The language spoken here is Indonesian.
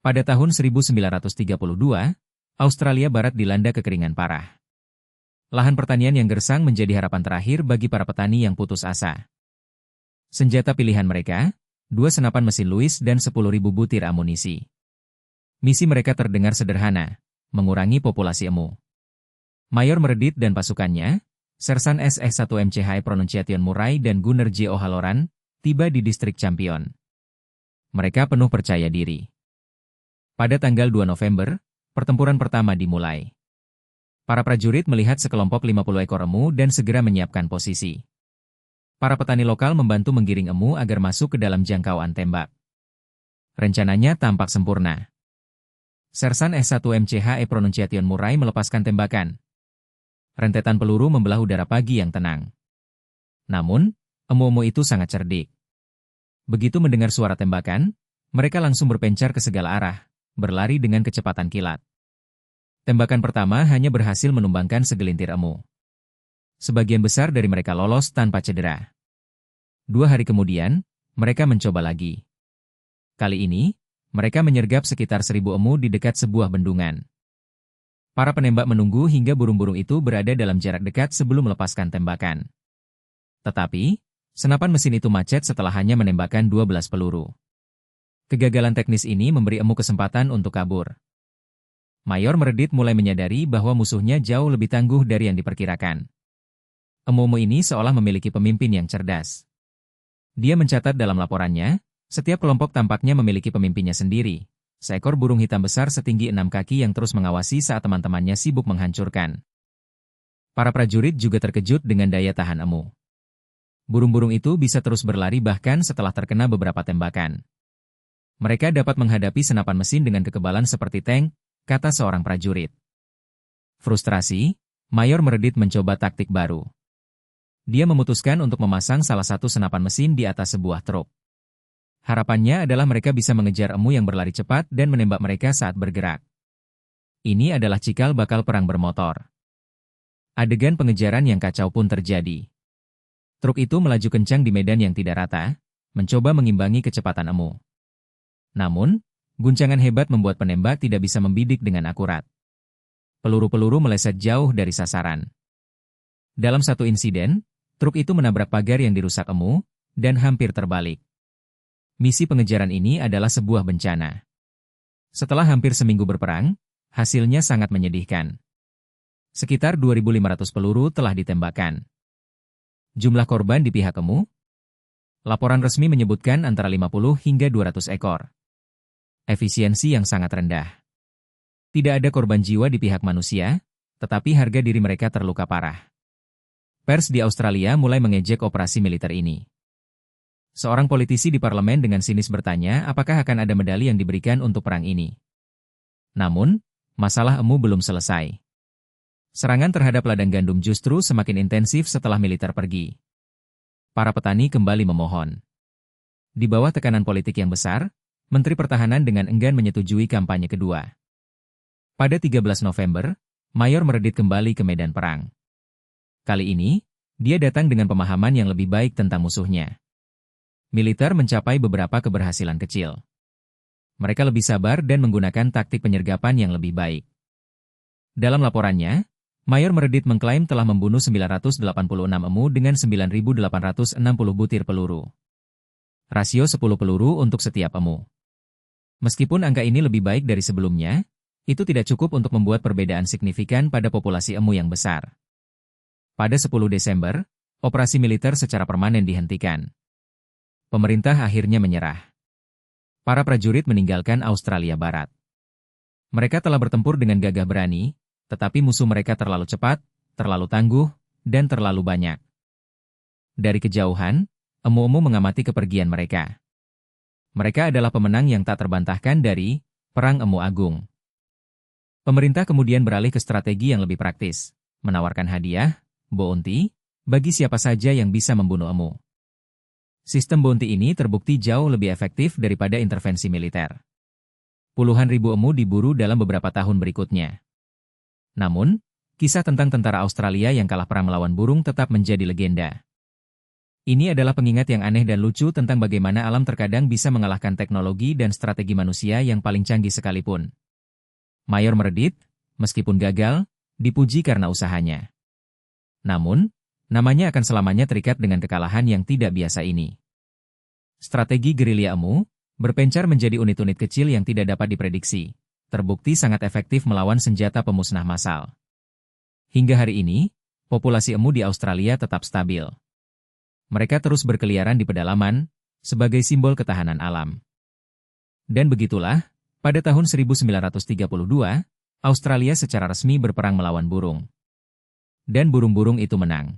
Pada tahun 1932, Australia Barat dilanda kekeringan parah. Lahan pertanian yang gersang menjadi harapan terakhir bagi para petani yang putus asa. Senjata pilihan mereka, 2 senapan mesin Lewis dan 10.000 butir amunisi. Misi mereka terdengar sederhana, mengurangi populasi emu. Mayor Meredith dan pasukannya, Sersan SS-1 MCH Pronunciation Murray dan Gunner J. O'Halloran, tiba di distrik Champion. Mereka penuh percaya diri. Pada tanggal 2 November, pertempuran pertama dimulai. Para prajurit melihat sekelompok 50 ekor emu dan segera menyiapkan posisi. Para petani lokal membantu menggiring emu agar masuk ke dalam jangkauan tembak. Rencananya tampak sempurna. Sersan S1 MCH Pronunciation Murray melepaskan tembakan. Rentetan peluru membelah udara pagi yang tenang. Namun, emu-emu itu sangat cerdik. Begitu mendengar suara tembakan, mereka langsung berpencar ke segala arah, berlari dengan kecepatan kilat. Tembakan pertama hanya berhasil menumbangkan segelintir emu. Sebagian besar dari mereka lolos tanpa cedera. 2 hari kemudian, mereka mencoba lagi. Kali ini, mereka menyergap sekitar 1.000 emu di dekat sebuah bendungan. Para penembak menunggu hingga burung-burung itu berada dalam jarak dekat sebelum melepaskan tembakan. Tetapi, senapan mesin itu macet setelah hanya menembakkan 12 peluru. Kegagalan teknis ini memberi emu kesempatan untuk kabur. Mayor Meredith mulai menyadari bahwa musuhnya jauh lebih tangguh dari yang diperkirakan. Emu-emu ini seolah memiliki pemimpin yang cerdas. Dia mencatat dalam laporannya, setiap kelompok tampaknya memiliki pemimpinnya sendiri. Seekor burung hitam besar setinggi 6 kaki yang terus mengawasi saat teman-temannya sibuk menghancurkan. Para prajurit juga terkejut dengan daya tahan emu. Burung-burung itu bisa terus berlari bahkan setelah terkena beberapa tembakan. Mereka dapat menghadapi senapan mesin dengan kekebalan seperti tank, kata seorang prajurit. Frustrasi, Mayor Meredith mencoba taktik baru. Dia memutuskan untuk memasang salah satu senapan mesin di atas sebuah truk. Harapannya adalah mereka bisa mengejar emu yang berlari cepat dan menembak mereka saat bergerak. Ini adalah cikal bakal perang bermotor. Adegan pengejaran yang kacau pun terjadi. Truk itu melaju kencang di medan yang tidak rata, mencoba mengimbangi kecepatan emu. Namun, guncangan hebat membuat penembak tidak bisa membidik dengan akurat. Peluru-peluru meleset jauh dari sasaran. Dalam satu insiden, truk itu menabrak pagar yang dirusak emu, dan hampir terbalik. Misi pengejaran ini adalah sebuah bencana. Setelah hampir seminggu berperang, hasilnya sangat menyedihkan. Sekitar 2.500 peluru telah ditembakkan. Jumlah korban di pihak emu? Laporan resmi menyebutkan antara 50 hingga 200 ekor. Efisiensi yang sangat rendah. Tidak ada korban jiwa di pihak manusia, tetapi harga diri mereka terluka parah. Pers di Australia mulai mengejek operasi militer ini. Seorang politisi di parlemen dengan sinis bertanya apakah akan ada medali yang diberikan untuk perang ini. Namun, masalah emu belum selesai. Serangan terhadap ladang gandum justru semakin intensif setelah militer pergi. Para petani kembali memohon. Di bawah tekanan politik yang besar, Menteri Pertahanan dengan enggan menyetujui kampanye kedua. Pada 13 November, Mayor Meredith kembali ke medan perang. Kali ini, dia datang dengan pemahaman yang lebih baik tentang musuhnya. Militer mencapai beberapa keberhasilan kecil. Mereka lebih sabar dan menggunakan taktik penyergapan yang lebih baik. Dalam laporannya, Mayor Meredith mengklaim telah membunuh 986 emu dengan 9.860 butir peluru. Rasio 10 peluru untuk setiap emu. Meskipun angka ini lebih baik dari sebelumnya, itu tidak cukup untuk membuat perbedaan signifikan pada populasi emu yang besar. Pada 10 Desember, operasi militer secara permanen dihentikan. Pemerintah akhirnya menyerah. Para prajurit meninggalkan Australia Barat. Mereka telah bertempur dengan gagah berani, tetapi musuh mereka terlalu cepat, terlalu tangguh, dan terlalu banyak. Dari kejauhan, emu-emu mengamati kepergian mereka. Mereka adalah pemenang yang tak terbantahkan dari Perang Emu Agung. Pemerintah kemudian beralih ke strategi yang lebih praktis, menawarkan hadiah, bounty, bagi siapa saja yang bisa membunuh emu. Sistem bounty ini terbukti jauh lebih efektif daripada intervensi militer. Puluhan ribu emu diburu dalam beberapa tahun berikutnya. Namun, kisah tentang tentara Australia yang kalah perang melawan burung tetap menjadi legenda. Ini adalah pengingat yang aneh dan lucu tentang bagaimana alam terkadang bisa mengalahkan teknologi dan strategi manusia yang paling canggih sekalipun. Mayor meredit, meskipun gagal, dipuji karena usahanya. Namun, namanya akan selamanya terikat dengan kekalahan yang tidak biasa ini. Strategi gerilya emu, berpencar menjadi unit-unit kecil yang tidak dapat diprediksi, terbukti sangat efektif melawan senjata pemusnah massal. Hingga hari ini, populasi emu di Australia tetap stabil. Mereka terus berkeliaran di pedalaman, sebagai simbol ketahanan alam. Dan begitulah, pada tahun 1932, Australia secara resmi berperang melawan burung. Dan burung-burung itu menang.